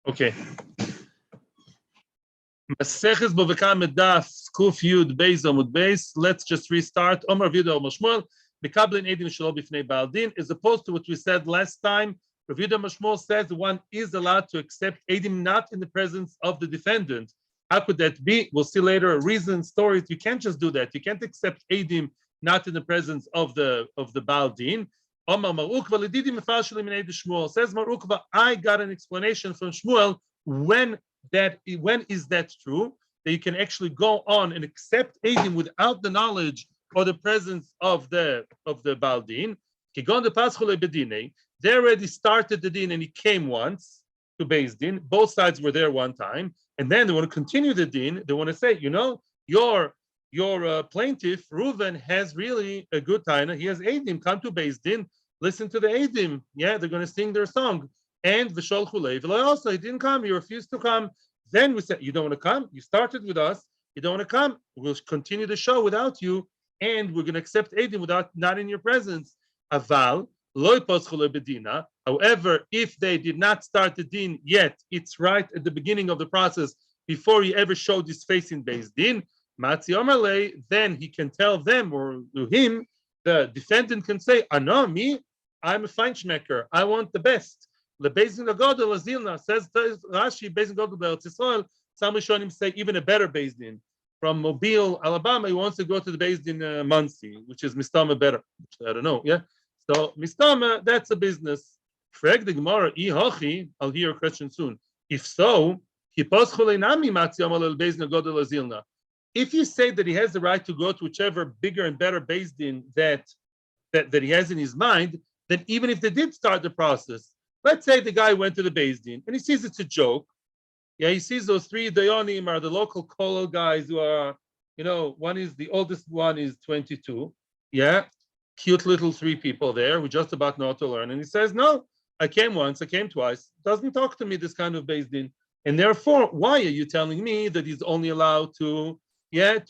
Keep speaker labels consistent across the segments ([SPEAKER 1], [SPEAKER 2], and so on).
[SPEAKER 1] Okay. Maseches Bava Kama daf kuf yud beis amud beis. Let's just restart. Omar Rav Yehuda Omar Shmuel bekablin edim shelo b'fnei Baal Din, as opposed to what we said last time. Rav Yehuda Omar Shmuel says the one is allowed to accept edim not in the presence of the defendant. How could that be? We'll see later. Reasons, stories. You can't just do that. You can't accept edim not in the presence of the Baal Din. Omar Mar Ukva l'didi mefal sheli min edim Shmuel. Says Mar Ukva, I got an explanation from Shmuel when is that true, that you can actually go on and accept edim without the knowledge or the presence of the Baal Din. They already started the din and he came once to Beis Din. Both sides were there one time, and then they want to continue the din. They want to say, your plaintiff Reuven has really a good taina. He has edim. Come to Beis Din, listen to the edim. Yeah, they're going to sing their song. And Vishol Chulei, also he didn't come, he refused to come. Then we said, you don't want to come? You started with us, you don't want to come, we'll continue the show without you, and we're going to accept edim not in your presence. Aval, loy poschule bedina. However, if they did not start the din yet, it's right at the beginning of the process, before he ever showed his face in Beis Din, Matzi Omerle, then he can tell them, or to him, the defendant can say, no, me, I'm a feinschmecker, I want the best. The Beis Din Agadol Azilna says Rashi, Beis Din Agadol Be'eretz Yisrael. Some Rishonim say even a better Beis Din from Mobile, Alabama. He wants to go to the Beis Din Muncie, which is Mistama better. I don't know. Yeah, so Mistama, that's a business. Frag the Gemara, I'll hear your question soon. If so, if you say that he has the right to go to whichever bigger and better Beis Din that he has in his mind, then even if they did start the process. Let's say the guy went to the Beis Din and he sees it's a joke. Yeah, he sees those three Dayanim are the local kollel guys who are, one is the oldest one is 22. Yeah, cute little three people there who just about know how to learn. And he says, no, I came once, I came twice. Doesn't talk to me, this kind of Beis Din. And therefore, why are you telling me that he's only allowed to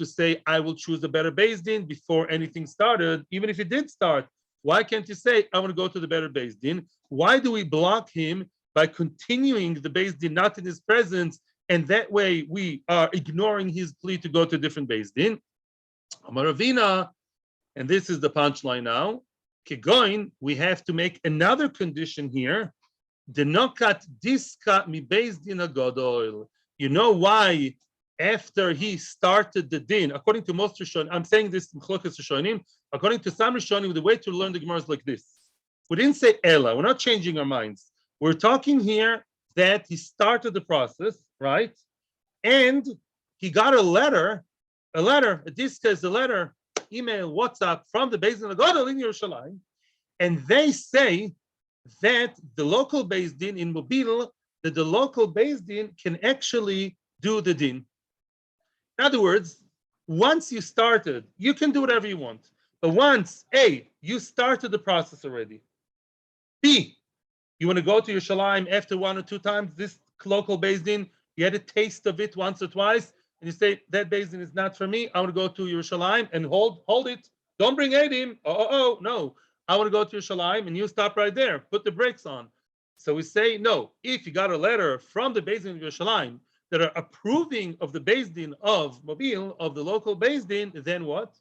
[SPEAKER 1] say, I will choose a better Beis Din before anything started, even if it did start? Why can't you say, I want to go to the better Beis Din? Why do we block him by continuing the Beis Din not in his presence, and that way we are ignoring his plea to go to a different Beis Din? Amar Ravina, and this is the punchline now. Kegoin, we have to make another condition here. Denokat diska mi Beis Din agadol. You know why? After he started the din, according to most Rishonim, I'm saying this in Chlokas Rishonim, according to some Rishonim, the way to learn the Gemara is like this. We didn't say Ella, we're not changing our minds. We're talking here that he started the process, right? And he got a letter, a diska is a letter, email, WhatsApp from the Beis Din Agadol in Yerushalayim, and they say that the local Beis Din in Mobile, that the local Beis Din can actually do the din. In other words, once you started, you can do whatever you want. But once, A, you started the process already. B, you want to go to Yerushalayim after one or two times, this local Beis Din, you had a taste of it once or twice, and you say, that Beis Din is not for me, I want to go to Yerushalayim and hold it. Don't bring edim. No. I want to go to Yerushalayim, and you stop right there. Put the brakes on. So we say, no, if you got a letter from the Beis Din of Yerushalayim, that are approving of the Beis Din of Mobile, of the local Beis Din, then what?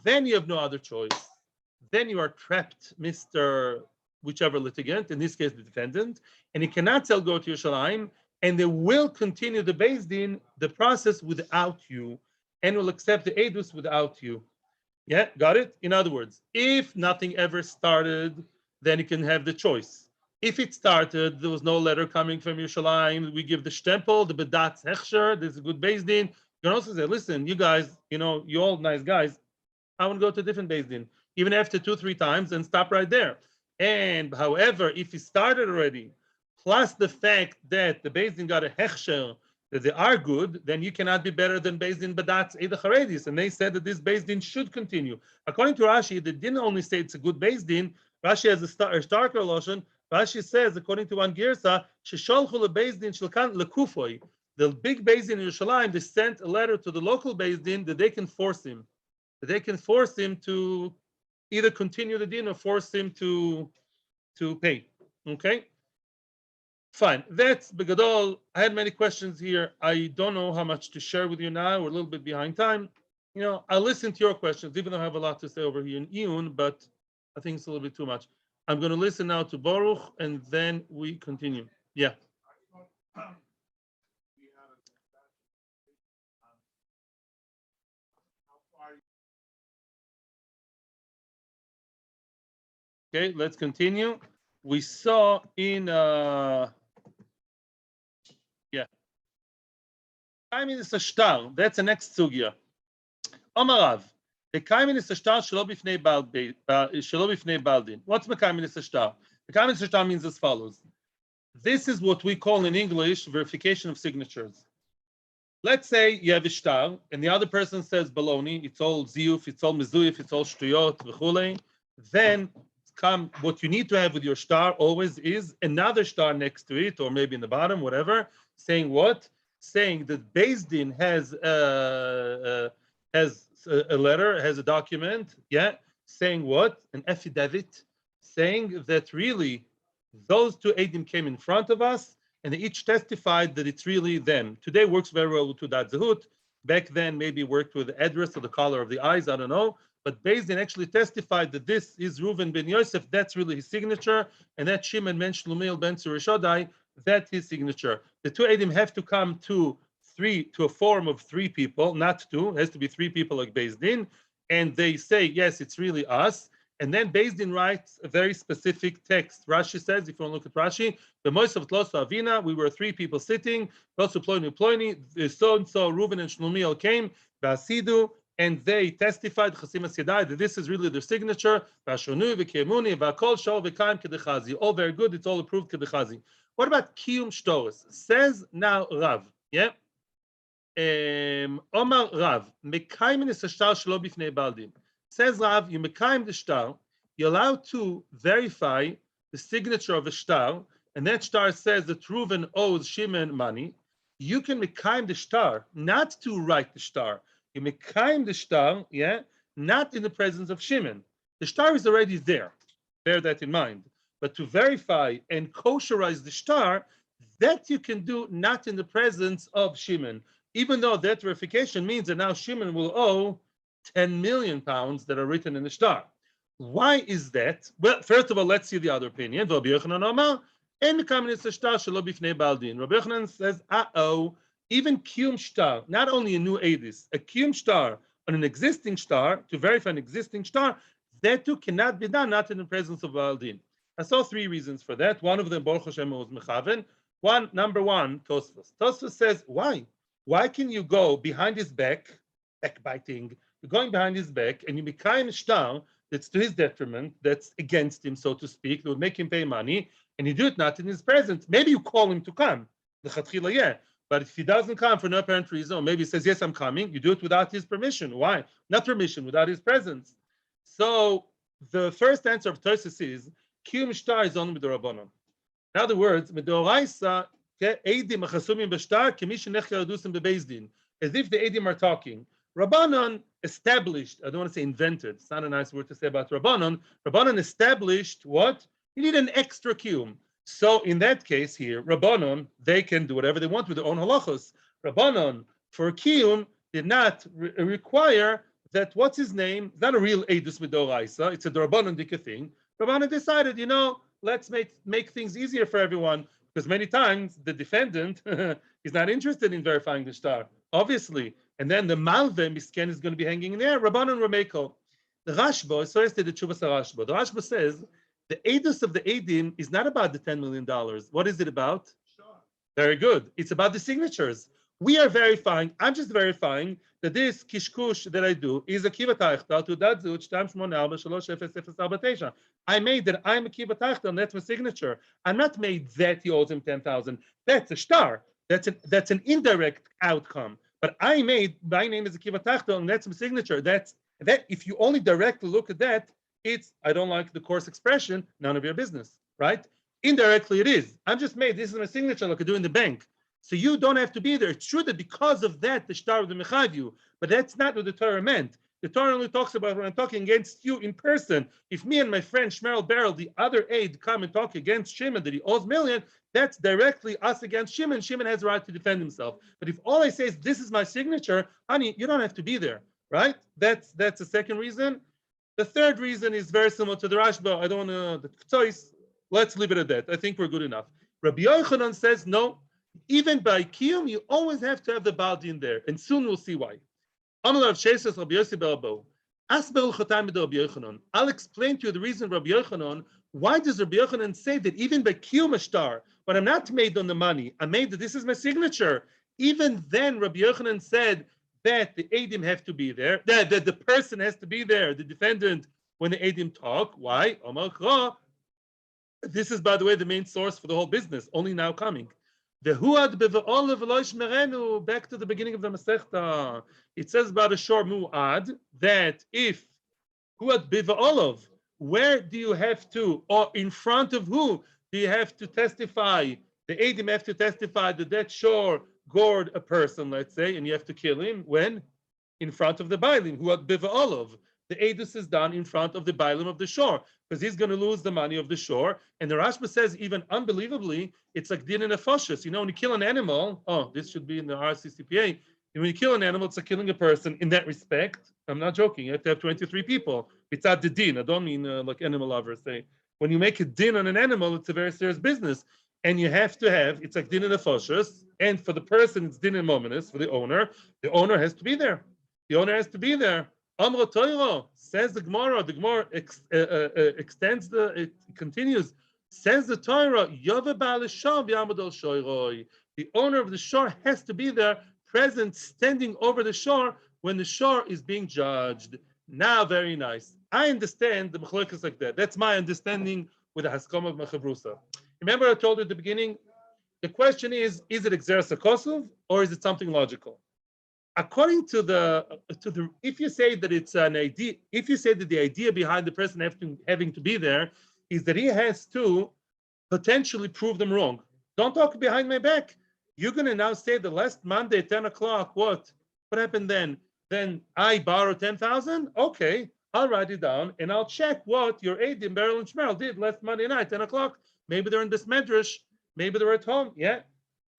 [SPEAKER 1] Then you have no other choice. Then you are trapped, Mr. whichever litigant, in this case the defendant, and he cannot go to Yerushalayim, and they will continue the Beis Din, the process without you, and will accept the edus without you. Yeah, got it? In other words, if nothing ever started, then you can have the choice. If it started, there was no letter coming from Yerushalayim, we give the stempel, the bedatz hechsher, this is a good Beis Din. You can also say, listen, you guys, you all nice guys, I want to go to a different Beis Din, even after 2-3 times, and stop right there. And however, if it started already, plus the fact that the Beis Din got a hechsher, that they are good, then you cannot be better than Beis Din bedatz edach haredis. And they said that this Beis Din should continue. According to Rashi, they didn't only say it's a good Beis Din. Rashi has a shtar lotion. Rashi says, according to one girsa, shesholchu lebeis din shilkan lekufoi. The big Beis Din in Yerushalayim, they sent a letter to the local Beis Din that they can force him. That they can force him to either continue the din or force him to pay. Okay? Fine. That's Begadol. I had many questions here. I don't know how much to share with you now. We're a little bit behind time. I'll listen to your questions, even though I have a lot to say over here in Iyun, but I think it's a little bit too much. I'm going to listen now to Baruch, and then we continue. Yeah. Okay, let's continue. We saw in Kaimin is a shtar. That's the next sugya. Omarav. The Kaimin is a shtar shelo bifnei baldin. What's Mekaimin is a shtar? Mekaimin is a shtar means as follows. This is what we call in English verification of signatures. Let's say you have a shtar, and the other person says baloney, it's all ziyuf, it's all mezuyuf, it's all shtuyot, v'chulei. Then what you need to have with your shtar always is another shtar next to it, or maybe in the bottom, whatever, saying what? Saying that Beth Din has a letter, has a document, saying what? An affidavit, saying that really those two Eidim came in front of us, and they each testified that it's really them. Today works very well with Tudat Zehut. Back then, maybe worked with the address or the color of the eyes, I don't know. But Beth Din actually testified that this is Reuven ben Yosef, that's really his signature, and that Shimon ben Shlumiel ben Tzurishodai, that's his signature. The two Eidim have to come to a form of three people, not two. It has to be three people like Beth Din, and they say, yes, it's really us. And then Beth Din writes a very specific text. Rashi says, if you want to look at Rashi, the most of Tloso Avina, we were three people sitting, Tloso Ploini, so-and-so, Reuven and Shlumiel came, Basidu, and they testified, that this is really their signature, all very good, it's all approved kedechazi. What about Kiyum Shtoris? Says now Rav, Omar Rav, Mekaymin is a shtar shelo bifnei baldin. Says Rav, you mekayim the shtar, you're allowed to verify the signature of a shtar, and that shtar says that Reuven owes Shimon money. You can mekayim the shtar, not to write the shtar. You mekayim the shtar, not in the presence of Shimon. The shtar is already there. Bear that in mind. But to verify and kosherize the shtar, that you can do not in the presence of Shimon, even though that verification means that now Shimon will owe 10 million pounds that are written in the shtar. Why is that? Well, first of all, let's see the other opinion. Rabbi Yochanan says, even kiyum shtar, not only a new edis, a kiyum shtar on an existing shtar, to verify an existing shtar, that too cannot be done not in the presence of baldin. I saw three reasons for that. One of them, Baruch Hashem, was mechaven. Number one, Tosfos. Tosfos says, why? Why can you go behind his backbiting? You're going behind his back, and you become a shtar that's to his detriment, that's against him, so to speak, that would make him pay money, and you do it not in his presence. Maybe you call him to come. But if he doesn't come for no apparent reason, or maybe he says, yes, I'm coming, you do it without his permission. Why? Not permission, without his presence. So the first answer of Tosfos is, Kiyum shtar is only with the Rabbanon. In other words, Medoraisa, Eidim achasumim b'shtar, k'mishin nechya yadusim beBeth Din, as if the Eidim are talking. Rabbanon established, I don't want to say invented, it's not a nice word to say about Rabbanon. Rabbanon established what? You need an extra kiyum. So in that case here, Rabbanon, they can do whatever they want with their own halachos. Rabbanon, for kiyum, did not require that, what's his name? It's not a real Eidus Midoraisa, it's a Rabbanon dika thing. Rabbanon decided, let's make things easier for everyone, because many times the defendant is not interested in verifying the shtar, obviously. And then the malve misken is going to be hanging in there. Rabbanon Rameko. The Rashba, so as to the Chuvas Rashba. The Rashba says the edus of the Eidim is not about the $10 million. What is it about? Sure. Very good. It's about the signatures. We are verifying, I'm just verifying that this kishkush that I do is a kiva adrachta to that zut 284300049. I made that I'm a kiva adrachta, and that's my signature. I'm not made that he owes him 10,000. That's a shtar. That's an indirect outcome. But I made my name is a kiva adrachta, and that's my signature. That if you only directly look at that, it's, I don't like the coarse expression, none of your business, right? Indirectly it is. I'm just made, this is my signature like I do in the bank. So you don't have to be there. It's true that because of that, the shtar of the mechav you, but that's not what the Torah meant. The Torah only talks about when I'm talking against you in person. If me and my friend Shmerel Beryl, the other aide, come and talk against Shimon that he owes million, that's directly us against Shimon. Shimon has the right to defend himself. But if all I say is this is my signature, honey, you don't have to be there, right? That's the second reason. The third reason is very similar to the Rashba. I don't want to the choice. Let's leave it at that. I think we're good enough. Rabbi Yochanan says no. Even by Kiyum, you always have to have the Bava Din there, and soon we'll see why. I'll explain to you the reason Rabbi Yochanan. Why does Rabbi Yochanan say that even by Kiyum shtar, when I'm not made on the money, I'm made that this is my signature. Even then, Rabbi Yochanan said that the Eidim have to be there, that the person has to be there, the defendant, when the Eidim talk. Why? This is, by the way, the main source for the whole business, only now coming. Back to the beginning of the Masechta. It says about a shor mu'ad that if huad biva'olov, where do you have to, or in front of who do you have to testify? The Eidim have to testify that shor gored a person, let's say, and you have to kill him. When? In front of the Bailim, huad biva'olov. The edus is done in front of the Bailim of the shore, because he's going to lose the money of the shore. And the Rashba says, even unbelievably, it's like din and afoshes. You know, when you kill an animal, this should be in the RCCPA. When you kill an animal, it's like killing a person in that respect. I'm not joking. You have to have 23 people. It's at the din. I don't mean like animal lovers say. When you make a din on an animal, it's a very serious business. And you have to have, it's like din and afoshes. And for the person, it's din and mominus. For the owner has to be there. The owner has to be there. Amro Toiro, says the Gemara. The Gemara extends it continues. Says the Torah, the owner of the shore has to be there, present, standing over the shore when the shore is being judged. Now, very nice. I understand the machlokas like that. That's my understanding with the Haskam of Machavrusa. Remember, I told you at the beginning, the question is it exeres kosov or is it something logical? According to the if you say that it's an idea, if you say that the idea behind the person having to be there is that he has to potentially prove them wrong. Don't talk behind my back. You're going to now say the last Monday at 10 o'clock, what happened then? Then I borrowed 10,000? Okay, I'll write it down and I'll check what your aide in Beryl and Shmerel did last Monday night, 10 o'clock. Maybe they're in this medrash, maybe they're at home. Yeah.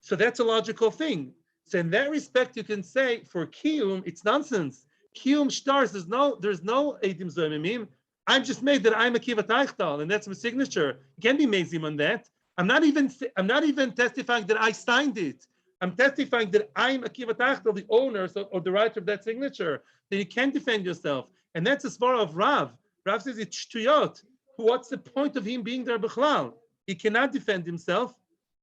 [SPEAKER 1] So that's a logical thing. So in that respect, you can say for Kiyum, it's nonsense. Kiyum shtars, there's no Eidim Zoymimim. I'm just made that I'm a Kivat Eichtal, and that's my signature. You can't be mazim on that. I'm not even testifying that I signed it. I'm testifying that I'm a Kivat Eichtal, the owner or the writer of that signature. Then you can't defend yourself. And that's the svara of Rav. Rav says it's shtuyot. What's the point of him being there b'chlal? He cannot defend himself.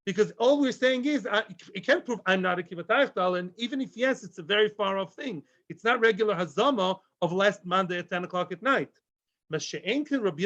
[SPEAKER 1] Because all we're saying is, it can't prove I'm not a kivat eichtal, and even if yes, it's a very far off thing. It's not regular hazama of last Monday at 10 o'clock at night. That's where Rabbi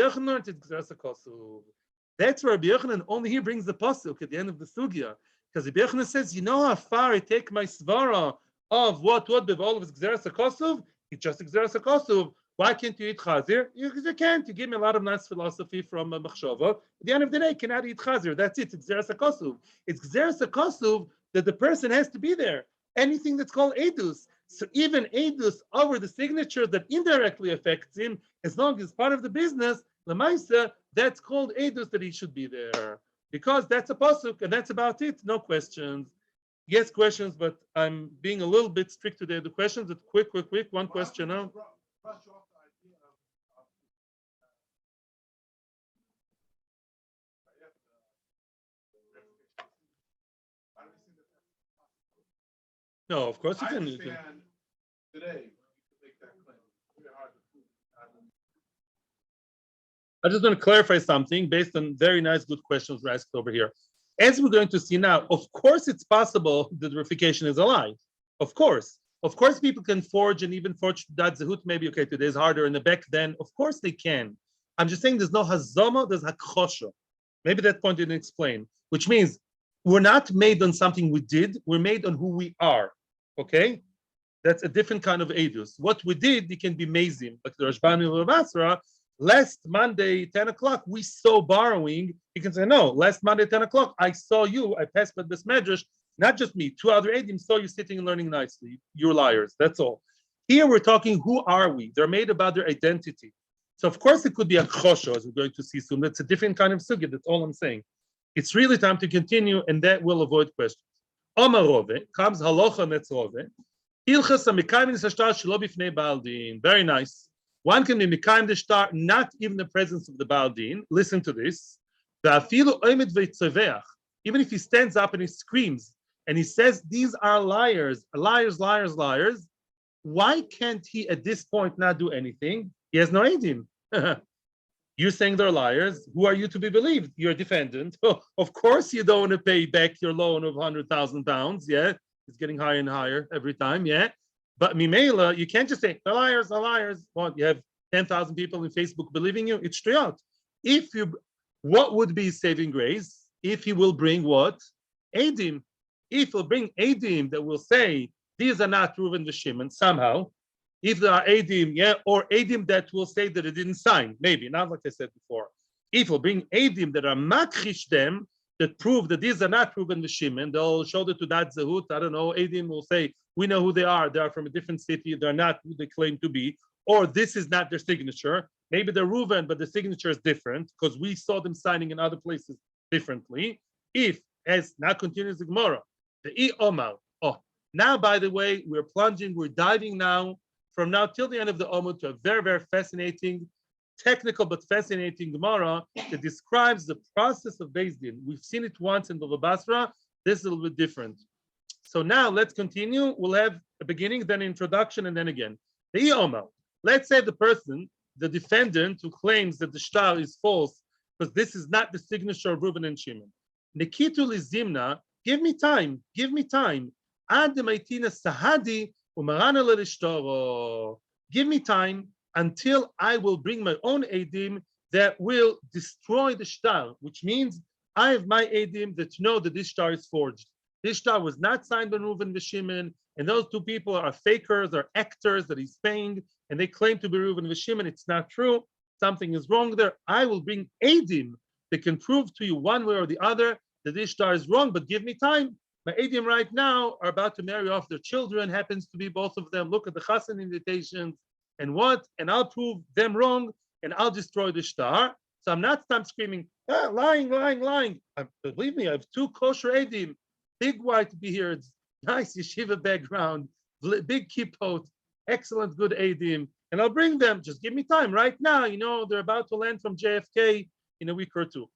[SPEAKER 1] Yochanan only here brings the pasuk at the end of the sugya, because Rabbi Yochanan says, you know how far I take my svara of what b'vol of gzeras hakosov? It's just gzeras hakosov. Why can't you eat chazir? You can't. You give me a lot of nice philosophy from Machshava. At the end of the day, you cannot eat chazir. That's it. It's gzeras hakosov. It's gzeras hakosov that the person has to be there. Anything that's called edus. So even edus over the signature that indirectly affects him, as long as part of the business, lemaisa, that's called edus that he should be there. Because that's a pasuk, and that's about it. No questions. Yes, questions, but I'm being a little bit strict today. The questions, quick. One question now. No, of course you can. Today, you can make that claim. I just want to clarify something based on very nice, good questions raised over here. As we're going to see now, of course it's possible that verification is a lie. Of course, people can forge and even forge that zehut. Maybe okay, today is harder in the back then. Of course they can. I'm just saying there's no hazama, there's hakchosha. Maybe that point didn't explain, which means we're not made on something we did. We're made on who we are. Okay, that's a different kind of edus. What we did, it can be mazim, like the Rashbani Ravasra. Last Monday, 10 o'clock, we saw borrowing. You can say, no, last Monday, 10 o'clock, I saw you. I passed by this medrash. Not just me, two other edim saw you sitting and learning nicely. You're liars. That's all. Here we're talking, who are we? They're made about their identity. So of course it could be a chosho, as we're going to see soon. That's a different kind of sugya. That's all I'm saying. It's really time to continue, and that will avoid questions. Omarove comes halacha netzrove. Hilchas amikayim shtar shelo bifnei Baal Din. Very nice. One can be mikayim the shtar, not even the presence of the Baal Din. Listen to this. Even if he stands up and he screams and he says, "These are liars, liars, liars, liars." Why can't he at this point not do anything? He has no edim. You're saying they're liars. Who are you to be believed? You're a defendant. Oh, of course you don't want to pay back your loan of £100,000. Yeah, it's getting higher and higher every time. Yeah, but Mimela, you can't just say they're liars, they're liars. Well, you have 10,000 people in Facebook believing you. It's straight. If you, what would be saving grace? If he will bring what? Edim. If he'll bring Edim that will say these are not Reuven and Shimon somehow. If there are Edim, yeah, or Edim that will say that it didn't sign, maybe, not like I said before. If we'll bring Edim that are makrish them, that prove that these are not Reuven and Shimon, they'll show that to that Zahut, I don't know, Edim will say, we know who they are from a different city, they're not who they claim to be, or this is not their signature. Maybe they're Reuven, but the signature is different, because we saw them signing in other places differently. If, as now continues the Gemara, the Omar, now, by the way, we're plunging, we're diving now, from now till the end of the Amud, to a very, very fascinating, technical but fascinating Gemara that describes the process of Beth Din. We've seen it once in Bava Basra. This is a little bit different. So now let's continue. We'll have a beginning, then an introduction, and then again. The Omar. Let's say the person, the defendant who claims that the shtar is false, because this is not the signature of Reuven and Shimon. Nikitu lizimna, give me time, give me time. Give me time until I will bring my own edim that will destroy the shtar, which means I have my edim that know that this shtar is forged. This shtar was not signed by Reuven and Shimon, and those two people are fakers or actors that he's paying, and they claim to be Reuven and Shimon. It's not true. Something is wrong there. I will bring edim that can prove to you one way or the other that this shtar is wrong, but give me time. My Edim right now are about to marry off their children, happens to be both of them. Look at the chassan invitations and what, and I'll prove them wrong and I'll destroy the shtar. So I'm not screaming, lying, lying, lying. Believe me, I have two kosher Edim, big white beards, nice yeshiva background, big kippot, excellent, good Edim, and I'll bring them. Just give me time right now. You know, they're about to land from JFK in a week or two.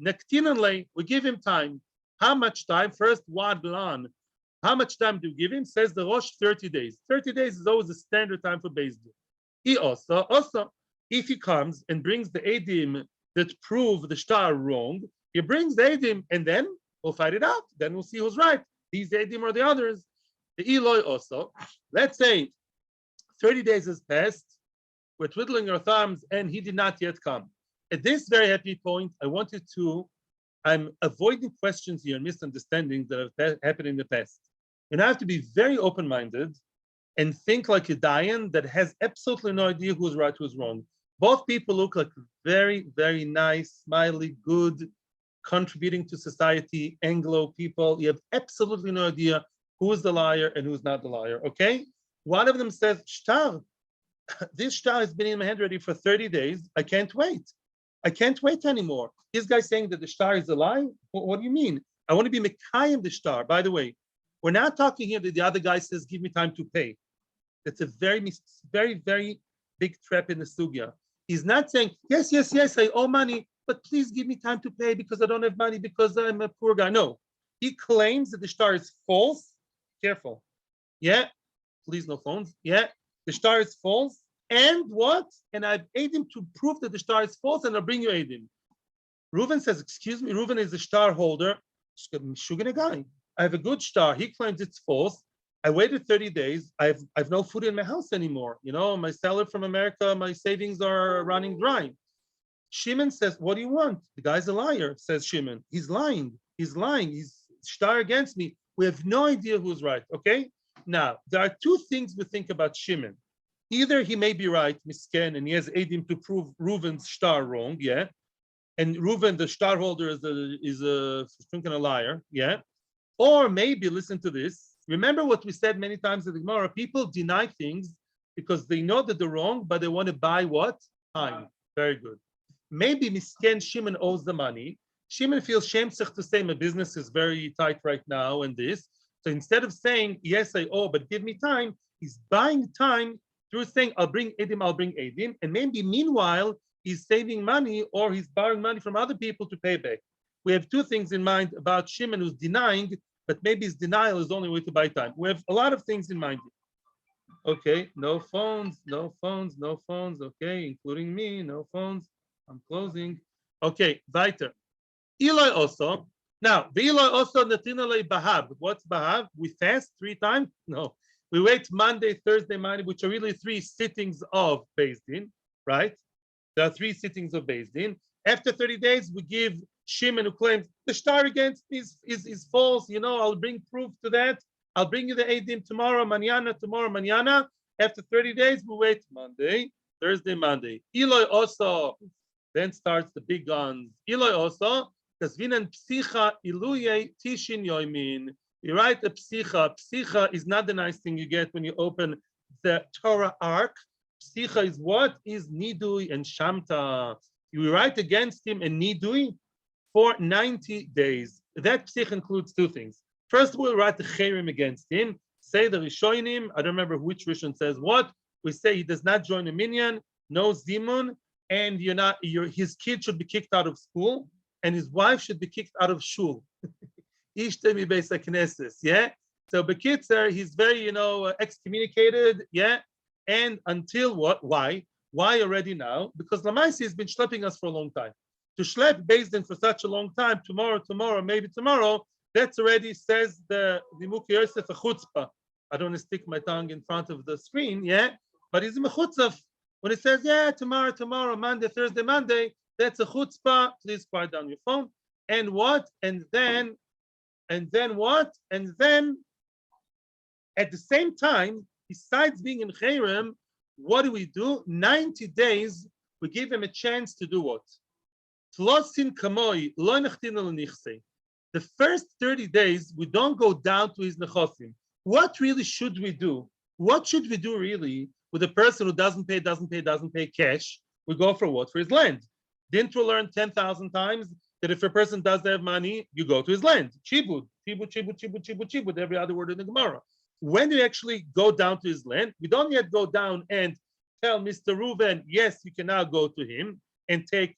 [SPEAKER 1] Nektinanle, we give him time. How much time? First, Wadlan. How much time do you give him? Says the Rosh, 30 days. 30 days is always the standard time for Beth Din. He also, if he comes and brings the Edim that prove the shtar wrong, he brings the Edim and then we'll fight it out. Then we'll see who's right. These Edim or the others. The Eloi also. Let's say 30 days has passed. We're twiddling our thumbs and he did not yet come. At this very happy point, I'm avoiding questions here and misunderstandings that have happened in the past. And I have to be very open-minded and think like a Dayan that has absolutely no idea who's right, who's wrong. Both people look like very, very nice, smiley, good, contributing to society, Anglo people. You have absolutely no idea who is the liar and who's not the liar, okay? One of them says, shtar, this shtar has been in my hand already for 30 days. I can't wait. I can't wait anymore. This guy's saying that the shtar is a lie? What do you mean? I want to be mekayim the shtar. By the way, we're not talking here that the other guy says, give me time to pay. That's a very, very, very big trap in the sugya. He's not saying, yes, yes, yes, I owe money, but please give me time to pay because I don't have money because I'm a poor guy. No, he claims that the shtar is false. Careful. Yeah, please no phones. Yeah, the shtar is false. And what? And I've aided him to prove that the shtar is false, and I'll bring you Eidim. Reuven says, excuse me, Reuven is the shtar holder. Sugar guy. I have a good shtar. He claims it's false. I waited 30 days. I've no food in my house anymore. You know, my salary from America, my savings are running dry. Shimon says, what do you want? The guy's a liar, says Shimon. He's lying. He's lying. He's shtar against me. We have no idea who's right, okay? Now, there are two things we think about Shimon. Either he may be right, misken, and he has Eidim to prove Reuven's shtar wrong, yeah? And Reuven, the shtar holder, is a liar, yeah? Or maybe, listen to this, Remember what we said many times in the Gemara, people deny things because they know that they're wrong, but they want to buy what? Time. Very good. Maybe Misken Shimon owes the money. Shimon feels shameful to say my business is very tight right now and this. So instead of saying, yes, I owe, but give me time, he's buying time through saying, I'll bring Edim. And maybe meanwhile, he's saving money or he's borrowing money from other people to pay back. We have two things in mind about Shimon who's denying, but maybe his denial is the only way to buy time. We have a lot of things in mind. Okay, no phones. Okay, including me, no phones. I'm closing. Okay, weiter. Eloi also. Now, the Eloi also natinalei bahab. What's bahab? We fast 3 times? No. We wait Monday, Thursday, Monday, which are really 3 sittings of Beth Din, right? There are 3 sittings of Beth Din. After 30 days, we give Shimon, who claims the shtar against me is false. I'll bring proof to that. I'll bring you the Edim tomorrow, mañana. After 30 days, we wait Monday, Thursday, Monday. Eloi also. Then starts the big guns. Eloi also. Kasvinan psicha iluye tishin yomin. You write a psicha. Psicha is not the nice thing you get when you open the Torah ark. Psicha is what? Is nidui and shamta. You write against him a nidui for 90 days. That psicha includes 2 things. First, we'll write the cherim against him. Say the rishonim. I don't remember which rishon says what. We say he does not join a minyan, no zimun, and his kid should be kicked out of school, and his wife should be kicked out of shul. Ishtemi beis hakneses, yeah. So bekitzer, he's very, excommunicated, yeah. And until what? Why? Why already now? Because Lamaisi has been schlepping us for a long time. To schlep Beth Din for such a long time, tomorrow, maybe tomorrow, that's already, says the Nimuk Yosef, a chutzpah. I don't want to stick my tongue in front of the screen, yeah. But he's a mechutzaf. When it says, yeah, tomorrow, Monday, Thursday, Monday, that's a chutzpah. Please quiet down your phone. And what? And then what? And then at the same time, besides being in Cherem, what do? 90 days, we give him a chance to do what? The first 30 days, we don't go down to his nechosim. What really should we do? What should we do really with a person who doesn't pay cash? We go for what? For his land. Didn't we learn 10,000 times that if a person does have money, you go to his land? Chibud, every other word in the Gemara. When do you actually go down to his land? We don't yet go down and tell Mr. Reuven, yes, you can now go to him and take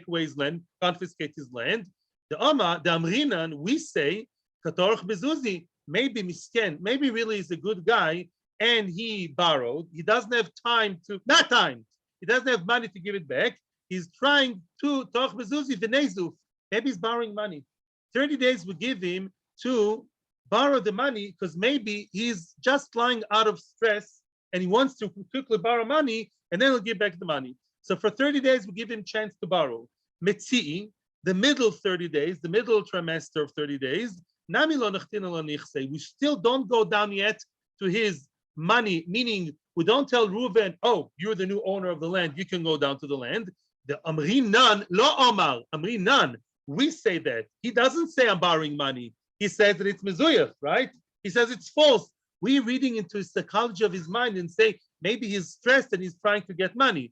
[SPEAKER 1] away his land, confiscate his land. The Amrinan, we say, Katorch Bezuzi, maybe misken, maybe really he's a good guy and he borrowed. He doesn't have he doesn't have money to give it back. He's trying to Torch Bezuzi v'nezuf. Maybe he's borrowing money. 30 days we give him to borrow the money because maybe he's just lying out of stress and he wants to quickly borrow money and then he'll give back the money. So for 30 days, we give him chance to borrow. Metzi'i, the middle 30 days, the middle trimester of 30 days, we still don't go down yet to his money, meaning we don't tell Reuven, oh, you're the new owner of the land, you can go down to the land. The Amrinan, lo Omar, Amrinan, we say that. He doesn't say I'm borrowing money. He says that it's mezuyah, right? He says it's false. We're reading into his psychology of his mind and say maybe he's stressed and he's trying to get money.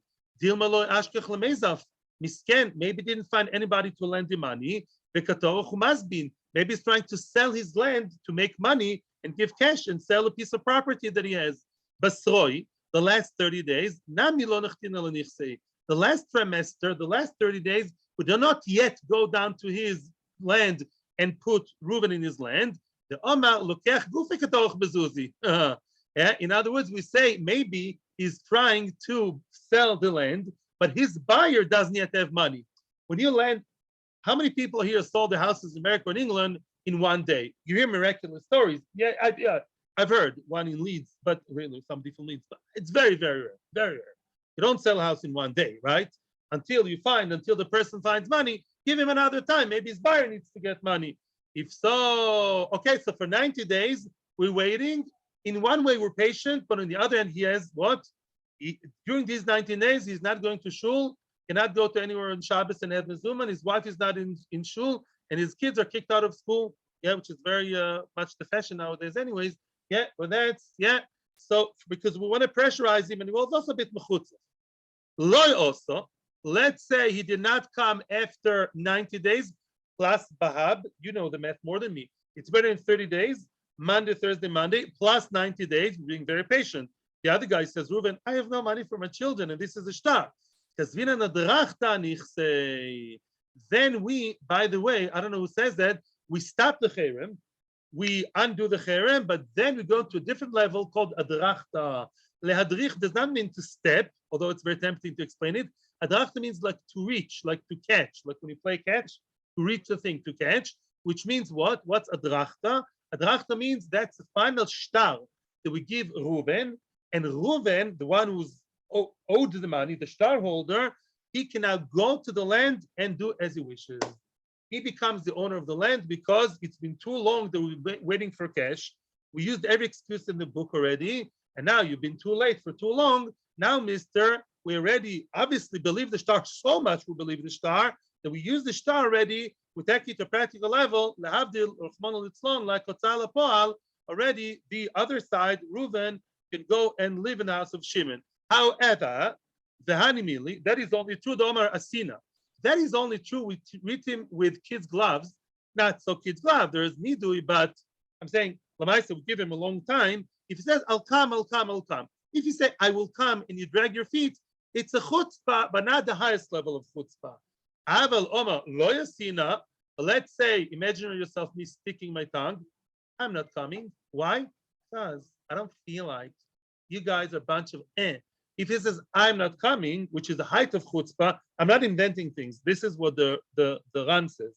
[SPEAKER 1] Misken, maybe didn't find anybody to lend him money. Maybe he's trying to sell his land to make money and give cash and sell a piece of property that he has. Basroi, the last 30 days, the last trimester, the last 30 days, we do not yet go down to his land and put Reuven in his land. The Omar lokech gufik bezuzi. In other words, we say maybe he's trying to sell the land, but his buyer doesn't yet have money. When you land, how many people here sold their houses in America and England in one day? You hear miraculous stories. Yeah, I've heard one in Leeds, but really somebody from Leeds. But it's very, very rare, very rare. You don't sell a house in one day, right? Until the person finds money, give him another time. Maybe his buyer needs to get money. If so, okay, so for 90 days, we're waiting. In one way, we're patient, but on the other hand, he has what? During these 19 days, he's not going to shul, cannot go to anywhere on Shabbos and have Mezuzah. His wife is not in shul, and his kids are kicked out of school. yeah, which is very much the fashion nowadays, anyways. Yeah, but that's yeah. So because we want to pressurize him, and he was also a bit mechutza. Loy also, let's say he did not come after 90 days plus Bahab. You know the math more than me. It's better than 30 days, Monday, Thursday, Monday, plus 90 days, being very patient. The other guy says, Reuben, I have no money for my children, and this is a shtar. Because then we, by the way, I don't know who says that, we stop the cherem, we undo the cherem, but then we go to a different level called adrachta. Lehadrich does not mean to step, although it's very tempting to explain it. Adrachta means like to reach, like to catch, like when you play catch, to reach the thing, to catch, which means what? What's adrachta? Adrachta means that's the final shtar that we give Reuben, and Reuben, the one who's owed the money, the shtar holder, he can now go to the land and do as he wishes. He becomes the owner of the land because it's been too long that we've been waiting for cash. We used every excuse in the book already, and now you've been too late for too long. Now, mister, we already obviously believe the shtar so much, we believe the shtar, that we use the shtar already, we take it to a practical level, lehavdil, Rahman al-Itzlon, like Otzala Poal, already the other side, Reuven, can go and live in the house of Shimon. However, the Hanimili, that is only true, the Omar Asina. That is only true. We treat him with kids' gloves, not so kids' gloves. There is nidui, but I'm saying, Lamaisa, we give him a long time. If he says, I'll come, I'll come, I'll come. If you say, I will come, and you drag your feet, it's a chutzpah, but not the highest level of chutzpah. Aval Omar, lo yasina, let's say, imagine yourself me sticking my tongue. I'm not coming. Why? Because I don't feel like you guys are a bunch of eh. If he says, I'm not coming, which is the height of chutzpah, I'm not inventing things. This is what the Ran says.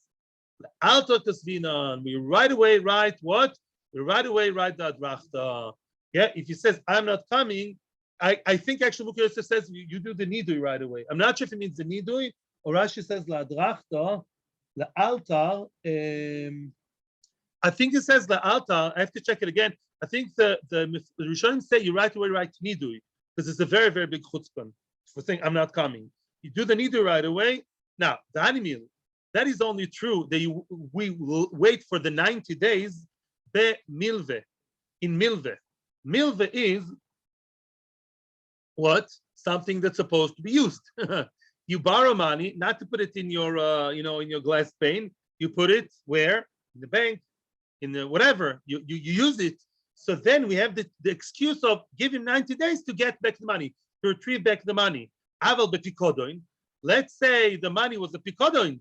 [SPEAKER 1] We right away write what? We right away write the adrachta. Yeah, if he says, I'm not coming, I think actually Mukhi says you do the nidui right away. I'm not sure if it means the nidui, or Rashi says la adrachta, la altar. I think it says la altar. I have to check it again. I think the Rishonim say you right away write nidui, because it's a very, very big chutzpah for saying, I'm not coming. You do the nidui right away. Now, the animil, that is only true that we will wait for the 90 days be milve, in milve. Milve is what? Something that's supposed to be used. You borrow money, not to put it in your, in your glass pane. You put it where? In the bank, in the whatever. You use it. So then we have the excuse of giving 90 days to get back the money, to retrieve back the money. Aval bepikodoin. Let's say the money was a pikodoin.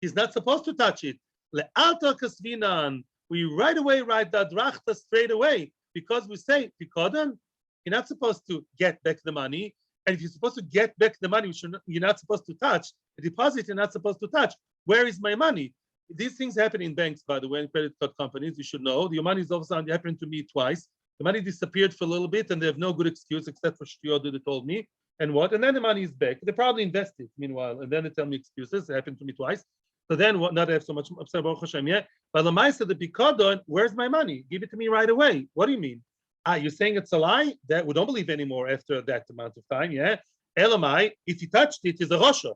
[SPEAKER 1] He's not supposed to touch it. Le'alta kasvinan. We right away write the adrachta straight away because we say pikodoin. You're not supposed to get back the money. And if you're supposed to get back the money, you're not supposed to touch. The deposit you're not supposed to touch. Where is my money? These things happen in banks, by the way, in credit card companies. You should know. Your money is also happened to me twice. The money disappeared for a little bit, and they have no good excuse except for Shiur that they told me. And what? And then the money is back. They probably invested meanwhile, and then they tell me excuses. It happened to me twice. So then, what? Not have so much upset Baruch Hashem yet. But Lamai said the Pikadon, where's my money? Give it to me right away. What do you mean? You're saying it's a lie? That we don't believe anymore after that amount of time. Yeah. Elamai, if he touched it, he's a Rosha.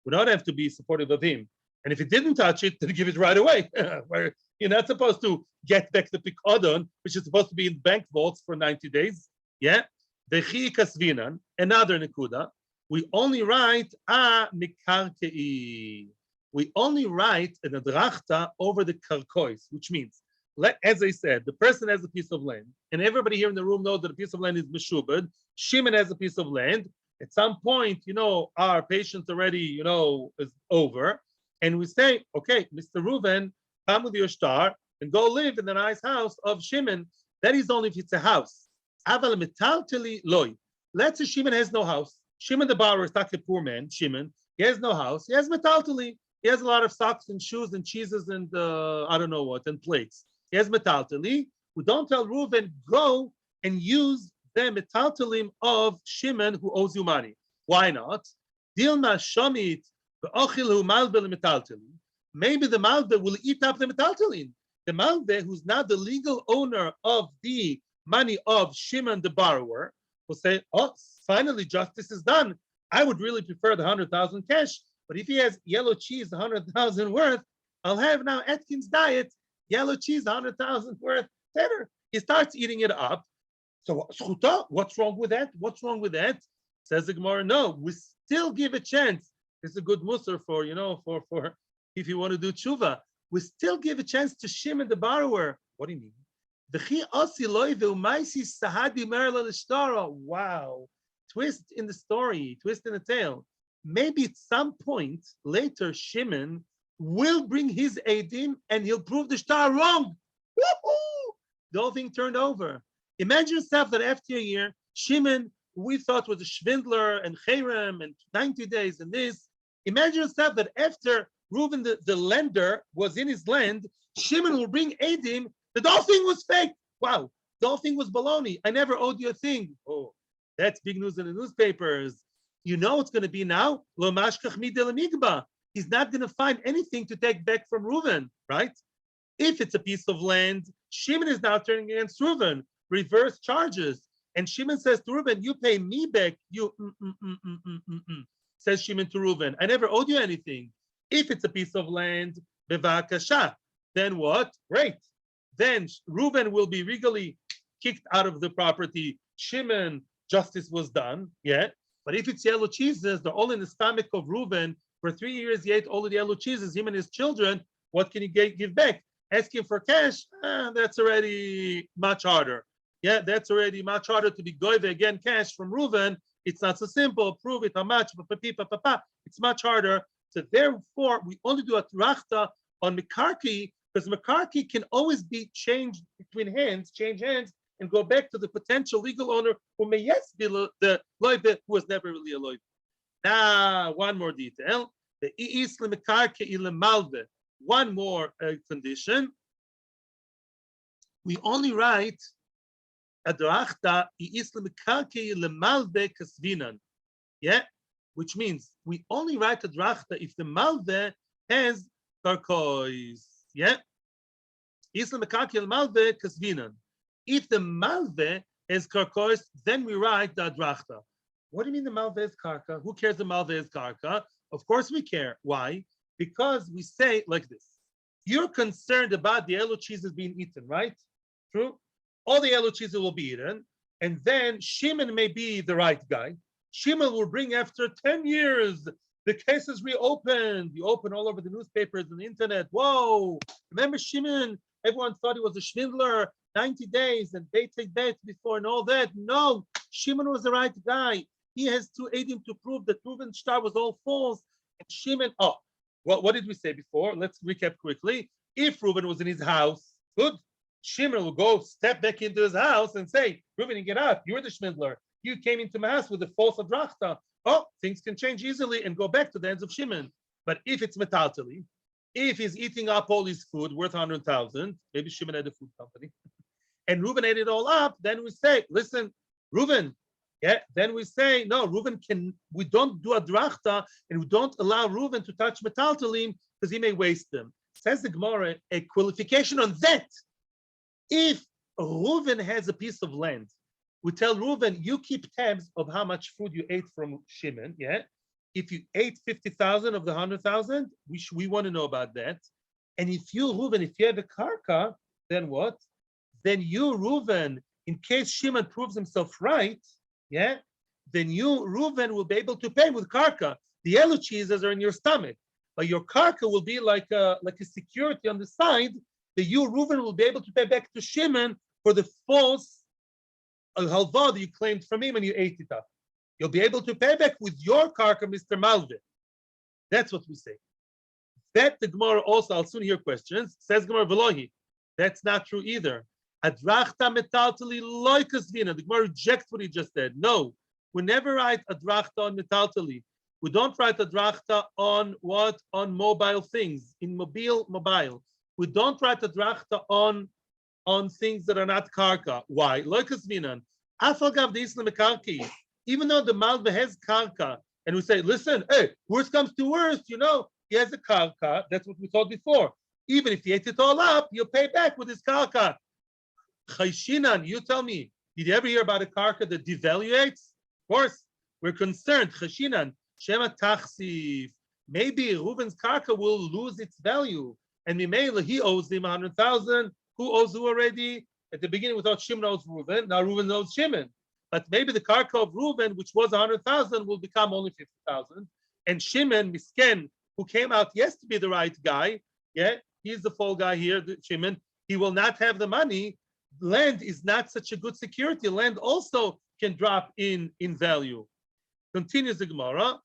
[SPEAKER 1] We don't have to be supportive of him. And if he didn't touch it, then give it right away. Where you're not supposed to get back the pikadon, which is supposed to be in bank vaults for 90 days. Yeah. Vechi kasvinan, another nekuda. We only write a mikarkei. We only write an adrachta over the karkois, which means, as I said, the person has a piece of land, and everybody here in the room knows that a piece of land is meshubed. Shimon has a piece of land. At some point, our patience already, is over. And we say, okay, Mr. Reuven, come with your shtar and go live in the nice house of Shimon. That is only if it's a house. Aval metalteli loy. Let's say Shimon has no house. Shimon the borrower is not a poor man. Shimon, he has no house. He has metalteli. He has a lot of socks and shoes and cheeses and I don't know what, and plates. He has metalteli. We don't tell Reuven, go and use the metaltelim of Shimon who owes you money. Why not? Dilma shamit. Maybe the malbe will eat up the metaltalin. The malbe, who's not the legal owner of the money of Shimon the borrower, will say, oh, finally justice is done. I would really prefer the 100,000 cash, but if he has yellow cheese, 100,000 worth, I'll have now Atkins diet. yellow cheese, 100,000 worth, better. He starts eating it up. So, what's wrong with that? What's wrong with that? Says the Gemara, no, we still give a chance. It's a good musar for, for if you want to do tshuva. We still give a chance to Shimon the borrower. What do you mean? Wow. Twist in the story, twist in the tale. Maybe at some point later, Shimon will bring his Eidim and he'll prove the shtar wrong. Woo-hoo! The whole thing turned over. Imagine yourself that after a year, Shimon, we thought was a Schwindler and Cherem and 90 days and this. Imagine yourself that after Reuben, the lender, was in his land, Shimon will bring Eidim that the whole thing was fake. Wow, the whole thing was baloney. I never owed you a thing. Oh, that's big news in the newspapers. You know what's going to be now? Lo mashkach midel migba. He's not going to find anything to take back from Reuben, right? If it's a piece of land, Shimon is now turning against Reuben, reverse charges. And Shimon says to Reuben, you pay me back, says Shimon to Reuben, I never owed you anything. If it's a piece of land, Bava Kama, then what? Great. Then Reuben will be regally kicked out of the property. Shimon, justice was done, yeah. But if it's yellow cheeses, they're all in the stomach of Reuben. For 3 years, he ate all of the yellow cheeses, him and his children. What can he give back? Asking for cash, that's already much harder. Yeah, that's already much harder to be goyve again cash from Reuben. It's not so simple. Prove it, how much? It's much harder. So therefore, we only do adrachta on mekarki, because mekarki can always be changed between hands, change hands, and go back to the potential legal owner who may yes be the loive who was never really a loive. Now, one more detail. The i'is lemekarki ilemalve. One more condition. We only write adrachta i'is lemekarki lemalve kasvinan. Yeah, which means we only write adrachta if the malve has karkois. Yeah, i'is lemekarki lemalve kasvinan. If the malve has karkois, then we write the adrachta. What do you mean the malve is karka? Who cares the malve is karka? Of course we care. Why? Because we say like this. You're concerned about the yellow cheeses being eaten, right? True? All the yellow cheeses will be eaten. And then Shimon may be the right guy. Shimon will bring after 10 years, the case is reopened. You open all over the newspapers and the internet. Whoa, remember Shimon? Everyone thought he was a Schwindler, 90 days and they take that before and all that. No, Shimon was the right guy. He has to aid him to prove that Reuben's shtar was all false. And Shimon, what did we say before? Let's recap quickly. If Reuben was in his house, good. Shimon will go step back into his house and say, Reuben, get up. You're the Schwindler. You came into my house with a false adrachta. Oh, things can change easily and go back to the hands of Shimon. But if it's metaltali, if he's eating up all his food worth 100,000, maybe Shimon had a food company, and Reuben ate it all up, then we say, listen, Reuben, yeah, then we say, no, we don't do adrachta, and we don't allow Reuben to touch metaltalim because he may waste them. Says the Gemara, a qualification on that. If Reuben has a piece of land, we tell Reuben, you keep tabs of how much food you ate from Shimon, yeah? If you ate 50,000 of the 100,000, we want to know about that. And if you, Reuben, if you have a karka, then what? Then you, Reuben, in case Shimon proves himself right, yeah, then you, Reuben, will be able to pay with karka. The yellow cheeses are in your stomach, but your karka will be like a security on the side that you, Reuben, will be able to pay back to Shimon for the false halva that you claimed from him and you ate it up. You'll be able to pay back with your karka, Mr. Malve. That's what we say. That the Gemara also, I'll soon hear questions, says Gemara Velohi. That's not true either. Adrachta metaltali loikas vina. The Gemara rejects what he just said. No, we never write adrachta on metaltali. We don't write adrachta on what? On mobile things, in mobile. We don't write adrachta on things that are not karka. Why? Loikas vinan. Afalgav the Islam karki. Even though the malva has karka, and we say, listen, hey, worst comes to worst, he has a karka. That's what we thought before. Even if he ate it all up, you'll pay back with his karka. Chayshinan, you tell me, did you ever hear about a karka that devaluates? Of course, we're concerned. Chayshinan, shema tachsif. Maybe Reuben's karka will lose its value. and Mimela, he owes him 100,000. Who owes who already? At the beginning, we thought Shimon owes Reuven. Now Reuven owes Shimon. But maybe the karka of Reuven, which was 100,000, will become only 50,000. And Shimon, Misken, who came out yes to be the right guy, yeah, he's the fall guy here, Shimon. He will not have the money. Land is not such a good security. Land also can drop in value. Continues the Gemara.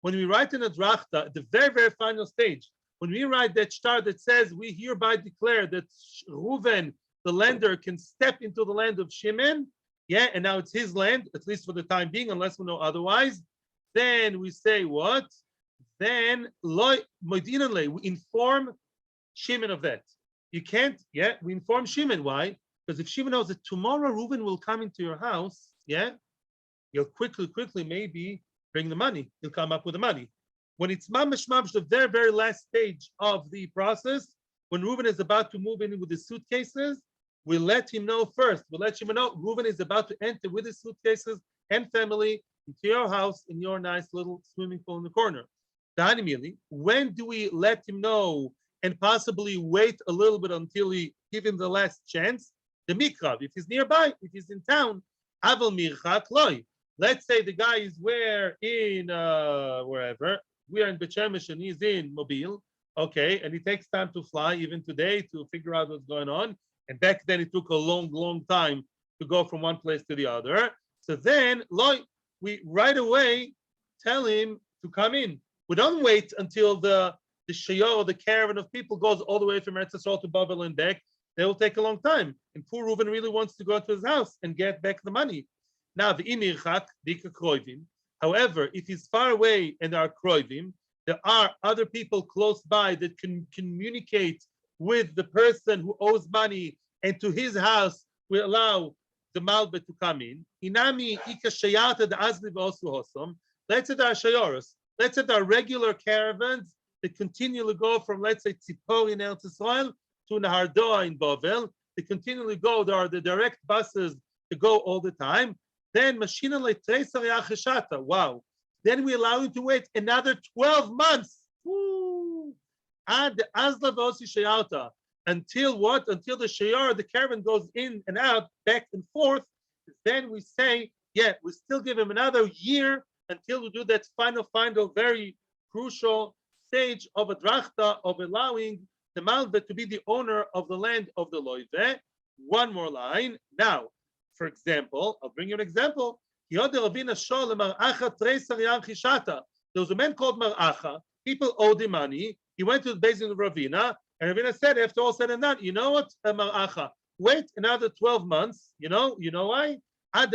[SPEAKER 1] When we write an adrachta, at the very, very final stage, when we write that shtar that says we hereby declare that Reuven, the lender, can step into the land of Shimon, yeah, and now it's his land, at least for the time being, unless we know otherwise, then we say what? Then we inform Shimon of that. You can't, yeah, we inform Shimon. Why? Because if Shimon knows that tomorrow Reuven will come into your house, yeah, you'll quickly, maybe bring the money. He'll come up with the money. When it's mamash, the very, very last stage of the process, when Reuven is about to move in with his suitcases, we let him know first. We'll let Shimon know Reuven is about to enter with his suitcases and family into your house in your nice little swimming pool in the corner. When do we let him know and possibly wait a little bit until we give him the last chance? The mikrav, if he's nearby, if he's in town, aval mirchak loy. Let's say the guy is wherever. We are in Bet Shemesh and he's in Mobile, okay, and it takes time to fly, even today, to figure out what's going on. And back then it took a long time to go from one place to the other. So then, we right away tell him to come in. We don't wait until the shiur, the caravan of people, goes all the way from Eretz Yisrael to Babel and back. They will take a long time. And poor Reuven really wants to go to his house and get back the money. Now, however, if he's far away and there are kroivim, there are other people close by that can communicate with the person who owes money, and to his house we allow the malbet to come in. Inami ikashayata the azli v'osu hosom. Let's say there are shayoros. Let's say there are regular caravans that continually go from, let's say, Tzipor in Eretz Yisrael to Nahardoa in Bavel. They continually go. There are the direct buses to go all the time. Then machina leitreisar yacheshata. Wow. Then we allow him to wait another 12 months. Ad azla v'osi shayalta. Until what? Until the shiur, the caravan, goes in and out, back and forth. Then we say, yeah, we still give him another year until we do that final, very crucial stage of adrachta, of allowing the malbet to be the owner of the land of the loive. One more line. Now, for example, I'll bring you an example. There was a man called Maracha. People owed him money. He went to the basin of Ravina, and Ravina said, after all said and done, you know what, Maracha, wait another 12 months. You know why? From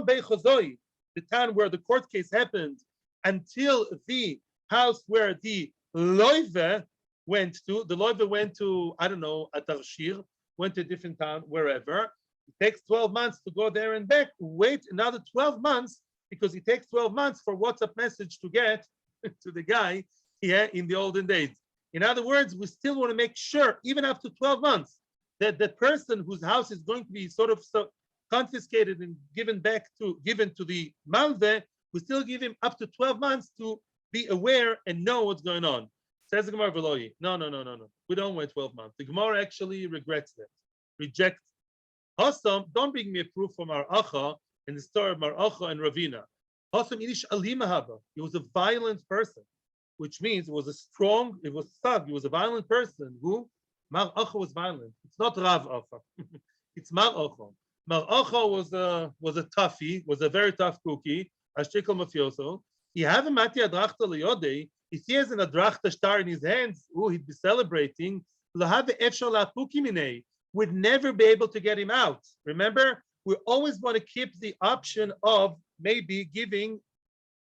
[SPEAKER 1] Beichozoi, the town where the court case happened, until the house where the loive went to. The loive went to, I don't know, Atarshir, went to a different town, wherever. It takes 12 months to go there and back. Wait another 12 months, because it takes 12 months for WhatsApp message to get to the guy here in the olden days. In other words, we still want to make sure, even after 12 months, that the person whose house is going to be sort of confiscated and given to the malve, we still give him up to 12 months to be aware and know what's going on. Says the Gemara Veloyi. No. We don't wait 12 months. The Gemara actually regrets that. Rejects. Hossam, don't bring me a proof from Maracha in the story of Maracha and Ravina. Hossam Inish Alimahaba. He was a violent person, which means it was thug, he was a violent person who Maracha was violent. It's not Rav Acha. It's Maracha. Maracha was a toughie, was a very tough cookie, a shtikl mafioso. He had a mati adrachta liyodei. If he has an adrachta shtar in his hands, he'd be celebrating. Would never be able to get him out. Remember, we always want to keep the option of maybe giving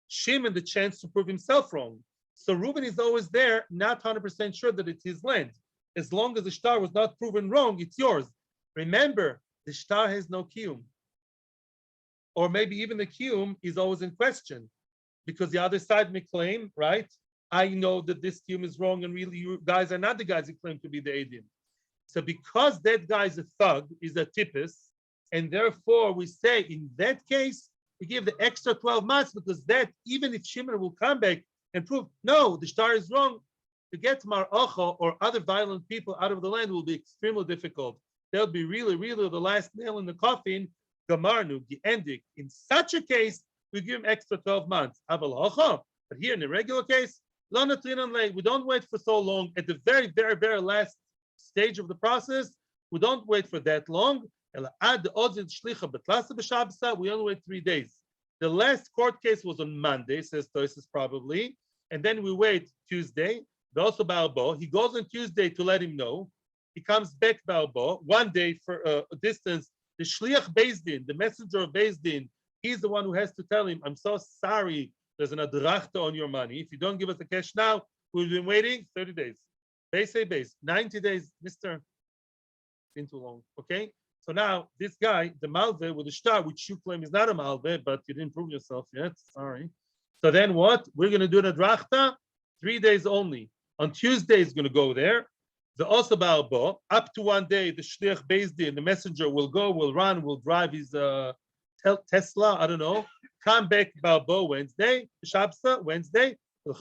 [SPEAKER 1] Shimon the chance to prove himself wrong. So Reuben is always there, not 100% sure that it's his land. As long as the shtar was not proven wrong, it's yours. Remember, the shtar has no kiyum. Or maybe even the kiyum is always in question, because the other side may claim, right? I know that this kiyum is wrong, and really you guys are not the guys who claim to be the Eidim. So because that guy is a thug, is a typus, and therefore we say in that case, We give the extra 12 months because that, even if Shimon will come back and prove, no, the shtar is wrong, to get Mar'acha or other violent people out of the land will be extremely difficult. They'll be really, really the last nail in the coffin. Gamarnu, Giendik. In such a case, we give him extra 12 months. But here in the regular case, we don't wait for so long. At the very, very, very last stage of the process, we don't wait for that long. We only wait 3 days. The last court case was on Monday, says Tosis probably, and then we wait Tuesday. Also Balbo, he goes on Tuesday to let him know. He comes back Balbo 1 day for a distance. The Shliach Beth Din, the messenger of Beth Din, he's the one who has to tell him, I'm so sorry, there's an adrachta on your money. If you don't give us the cash now, we've been waiting 30 days. Base, 90 days, mister. Been too long, okay? So now this guy, the Malve with the shtar, which you claim is not a Malve, but you didn't prove yourself yet, sorry. So then what? We're going to do an adrachta, 3 days only. On Tuesday, he's going to go there. The also Balbo, up to 1 day, the Shliach Beth Din, the messenger will go, will run, will drive his Tesla, I don't know. Come back Balbo Wednesday, Shabsa, Wednesday. On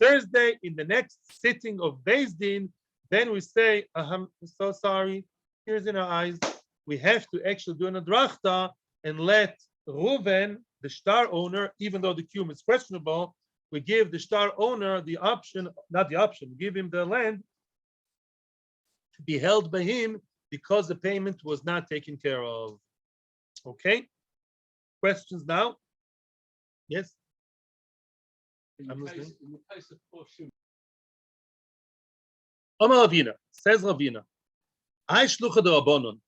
[SPEAKER 1] Thursday, in the next sitting of Beth Din, then we say, I'm so sorry, tears in our eyes. We have to actually do an adrachta and let Reuven, the shtar owner, even though the cum is questionable, we give the shtar owner the option, not the option, give him the land to be held by him because the payment was not taken care of. Okay? Questions now? Yes? I'm listening.
[SPEAKER 2] In the case of poor Shimon.
[SPEAKER 1] Omar Ravina, says Ravina, I shlucha de Rabbanon.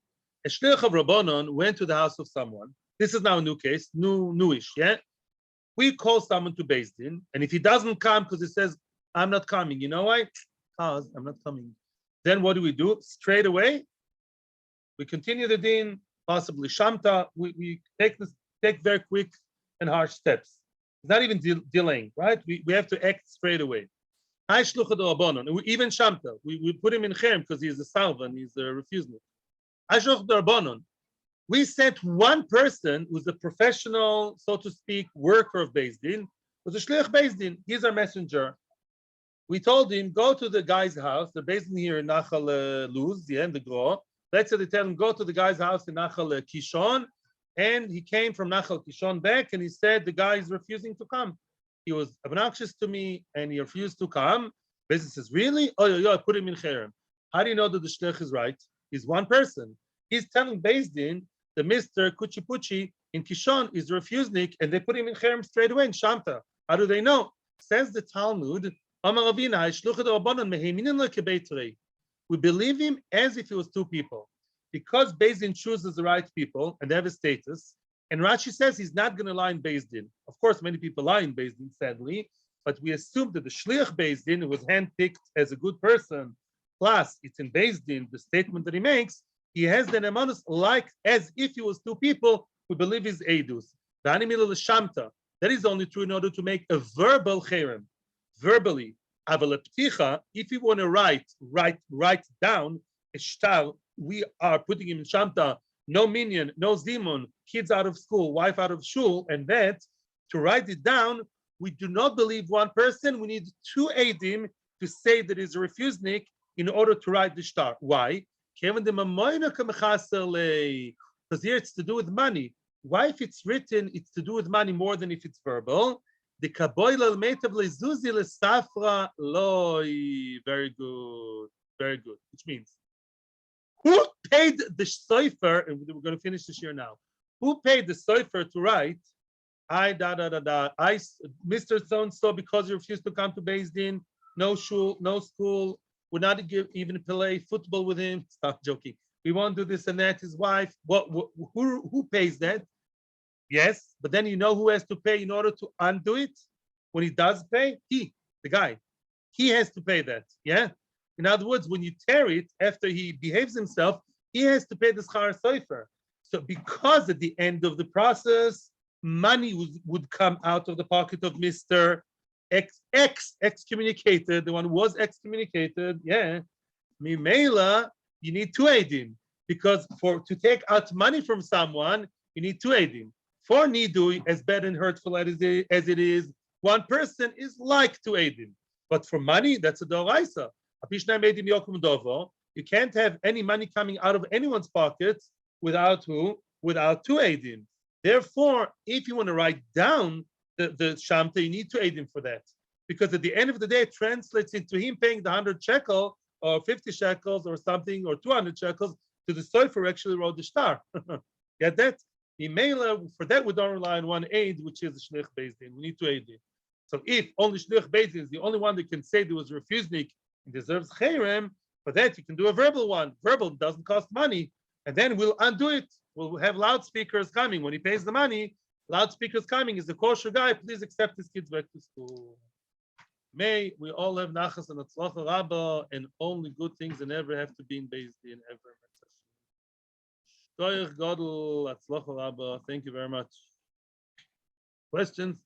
[SPEAKER 1] A shluch of Rabbanon went to the house of someone. This is now a new case, newish, yeah? We call someone to Beth Din, and if he doesn't come because he says, I'm not coming, you know why? Because I'm not coming. Then what do? Straight away, we continue the din, possibly shamta. We take very quick and harsh steps. It's not even delaying, right? We have to act straight away. I shlucha de Rabbanon, even shamta. We put him in cherem because he's a salvan, he's a refusal. I shlucha de Rabbanon. We sent one person who's a professional, so to speak, worker of Beth Din, was a shliach Beth Din. He's our messenger. We told him, go to the guy's house. The Beth Din here in Nachal Luz, the end of the Gro. Let's say they tell him, go to the guy's house in Nachal Kishon. And he came from Nachal Kishon back, and he said, the guy is refusing to come. He was obnoxious to me, and he refused to come. Beth Din says, really? Oh, yeah, I put him in cherem. How do you know that the shliach is right? He's one person. He's telling Beth Din, the Mr. Kuchipuchi in Kishon is refusnik, and they put him in cherem straight away in Shamta. How do they know? Says the Talmud, we believe him as if he was two people. Because Beth Din chooses the right people and they have a status, and Rashi says he's not going to lie in Beth Din. Of course, many people lie in Beth Din, sadly, but we assume that the Shliach Beth Din, who was handpicked as a good person, plus it's in Beth Din, the statement that he makes, he has the nemanus like as if he was two people who believe his edus. That is only true in order to make a verbal cherem. Verbally, if you want to write down a shtar, we are putting him in shamta, no minyan, no zimon, kids out of school, wife out of shul, and that, to write it down, we do not believe one person, we need two edim to say that he's a refusnik in order to write the shtar. Why? Because here it's to do with money. Why, if it's written, it's to do with money more than if it's verbal? The very good, very good. Which means, who paid the sofer? And we're going to finish this year now. Who paid the sofer to write? Mr. So and so, because you refused to come to Beth Din, no shul, no school. Would not even play football with him. Stop joking. We won't do this and that. His wife. Who pays that? Yes, but then you know who has to pay in order to undo it? When he does pay, the guy. He has to pay that. Yeah? In other words, when you tear it after he behaves himself, he has to pay the schar sofer. So because at the end of the process, money would come out of the pocket of Mr. Excommunicated, the one who was excommunicated, yeah. Mimela, you need two edim, because to take out money from someone, you need two edim. For nidui, as bad and hurtful as it is, one person is like two edim. But for money, that's a doraisa. You can't have any money coming out of anyone's pockets without who? Without two edim. Therefore, if you want to write down the shamta, you need two edim for that. Because at the end of the day, it translates into him paying the 100 shekel or 50 shekels or something, or 200 shekels to the sofer who actually wrote the shtar. Get that? For that, we don't rely on one aid, which is the shlich Beth Din. We need two aid. So if only shlich Beth Din is the only one that can say there was a refusnik and deserves cherem, for that you can do a verbal one. Verbal doesn't cost money, and then we'll undo it. We'll have loudspeakers coming when he pays the money. Loudspeakers coming. Is the kosher guy? Please accept his kids back to school. May we all have nachas and atzlacha rabba, and only good things, and never have to be in Beth Din ever. Shtoich Gadol, atzlacha rabba. Thank you very much. Questions?